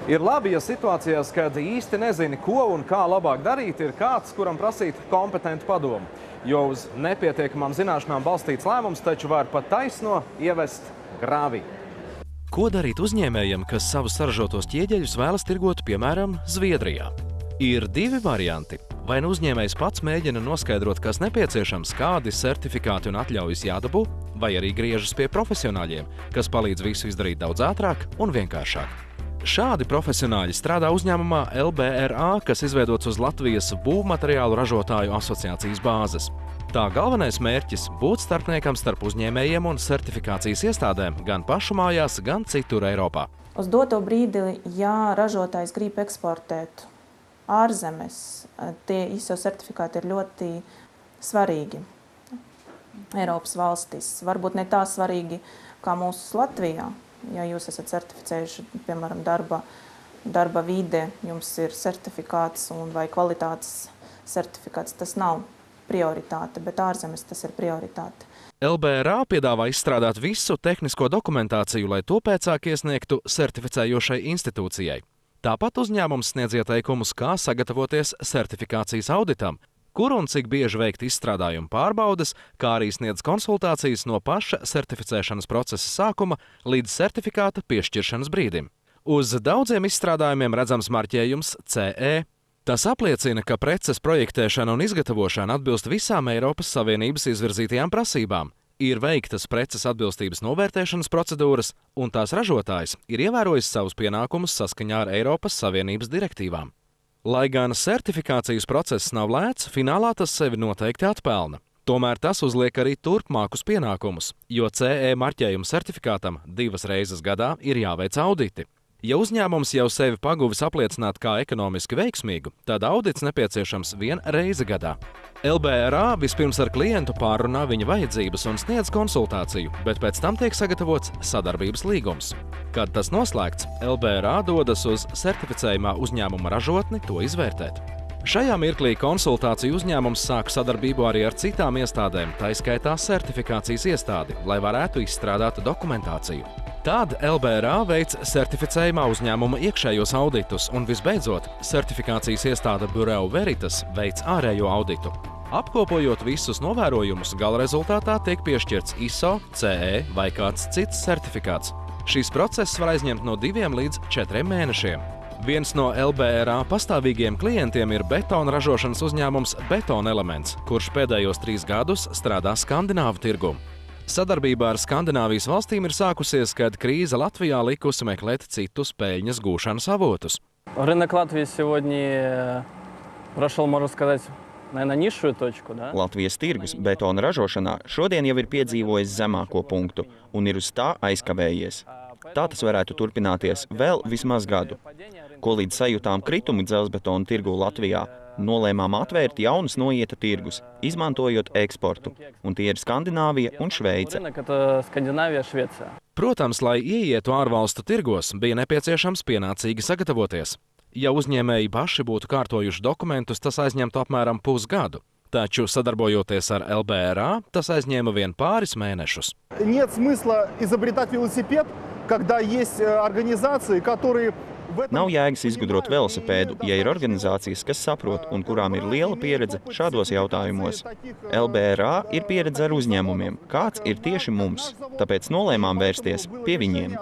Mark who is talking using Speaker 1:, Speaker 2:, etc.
Speaker 1: Ir labi, ja situācijās, kad īsti nezini, ko un kā labāk darīt, ir kāds, kuram prasīt kompetentu padomu. Jo uz nepietiekamām zināšanām balstīts lēmums taču var pat taisno ievest grāvī.
Speaker 2: Ko darīt uzņēmējiem, kas savus saražotos ķieģeļus vēlas tirgot, piemēram, Zviedrijā? Ir divi varianti. Vai nu uzņēmējs pats mēģina noskaidrot, kas nepieciešams, kādi certifikāti un atļaujas jādabū, vai arī griežas pie profesionāļiem, kas palīdz visu izdarīt daudz ātrāk un vienkāršāk. Šādi profesionāļi strādā uzņēmumā LBRA, kas izveidots uz Latvijas būvmateriālu ražotāju asociācijas bāzes. Tā galvenais mērķis – būt starpniekam starp uzņēmējiem un certifikācijas iestādēm gan pašu mājās, gan citur Eiropā.
Speaker 3: Uz doto brīdi, ja ražotājs grib eksportēt ārzemes, tie ISO certifikāti ir ļoti svarīgi Eiropas valstīs. Varbūt ne tā svarīgi kā mūsu Latvijā. Ja jūs esat certificējuši, piemēram, darba vide, jums ir certifikāts vai kvalitātes certifikāts, tas nav prioritāte, bet ārzemes tas ir prioritāte.
Speaker 2: LBRA piedāvā izstrādāt visu tehnisko dokumentāciju, lai to pēcāk iesniegtu certificējošai institūcijai. Tāpat uzņēmums sniedz ieteikumus, kā sagatavoties certifikācijas auditam, kur un cik bieži veikt izstrādājumu pārbaudes, kā arī sniedz konsultācijas no paša certificēšanas procesa sākuma līdz certifikāta piešķiršanas brīdim. Uz daudziem izstrādājumiem redzams marķējums CE. Tas apliecina, ka preces projektēšana un izgatavošana atbilst visām Eiropas Savienības izvirzītajām prasībām, ir veiktas preces atbilstības novērtēšanas procedūras, un tās ražotājs ir ievērojis savus pienākumus saskaņā ar Eiropas Savienības direktīvām. Lai gan certifikācijas process nav lēts, finālā tas sevi noteikti atpelna. Tomēr tas uzliek arī turpmākus pienākumus, jo CE marķējuma certifikātam 2 reizes gadā ir jāveic auditi. Ja uzņēmums jau sevi paguvis apliecināt kā ekonomiski veiksmīgu, tad audits nepieciešams 1 reizi gadā. LBRA vispirms ar klientu pārrunā viņa vajadzības un sniedz konsultāciju, bet pēc tam tiek sagatavots sadarbības līgums. Kad tas noslēgts, LBRA dodas uz certificējumā uzņēmuma ražotni to izvērtēt. Šajā mirklī konsultāciju uzņēmums sāk sadarbību arī ar citām iestādēm, tā skaitā certifikācijas iestādi, lai varētu izstrādāt dokumentāciju. Tad LBRA veic certificējumā uzņēmuma iekšējos auditus un visbeidzot, certifikācijas iestāde Bureau Veritas veic ārējo auditu. Apkopojot visus novērojumus, gala rezultātā tiek piešķirts ISO, CE vai kāds cits certifikāts. Šis process var aizņemt no 2 līdz 4 mēnešiem. Viens no LBRA pastāvīgiem klientiem ir betona ražošanas uzņēmums Beton Elements, kurš pēdējos 3 gadus strādā Skandināvu tirgu. Sadarbība ar Skandināvijas valstīm ir sākusies, kad krīze Latvijā likusi meklēt citus peļņas gūšanas avotus.
Speaker 4: Рынок Латвии сегодня прошел, можно сказать, наверное, низшую точку, да?
Speaker 5: Latvijas tirgus betona ražošanā šodien jau ir piedzīvojis zemāko punktu un ir uz tā aizkavējies. Tā tas varētu turpināties vēl vismaz gadu. Ko līdz sajūtām kritumu dzelzbetona tirgu Latvijā, nolēmām atvērt jaunus noieta tirgus, izmantojot eksportu, un tie ir Skandināvija un Šveice.
Speaker 2: Protams, lai ieietu ārvalstu tirgos, bija nepieciešams pienācīgi sagatavoties. Ja uzņēmēji paši būtu kārtojuši dokumentus, tas aizņemtu apmēram pusgadu. Taču, sadarbojoties ar LBRA, tas aizņēma vien pāris mēnešus.
Speaker 6: Нет смысла изобретать велосипед, когда есть организации, которые
Speaker 5: Nav jēgas izgudrot velosipēdu, ja ir organizācijas, kas saprot un kurām ir liela pieredze šādos jautājumos. LBRA ir pieredze ar uzņēmumiem, kāds ir tieši mums, tāpēc nolēmām vērsties pie viņiem.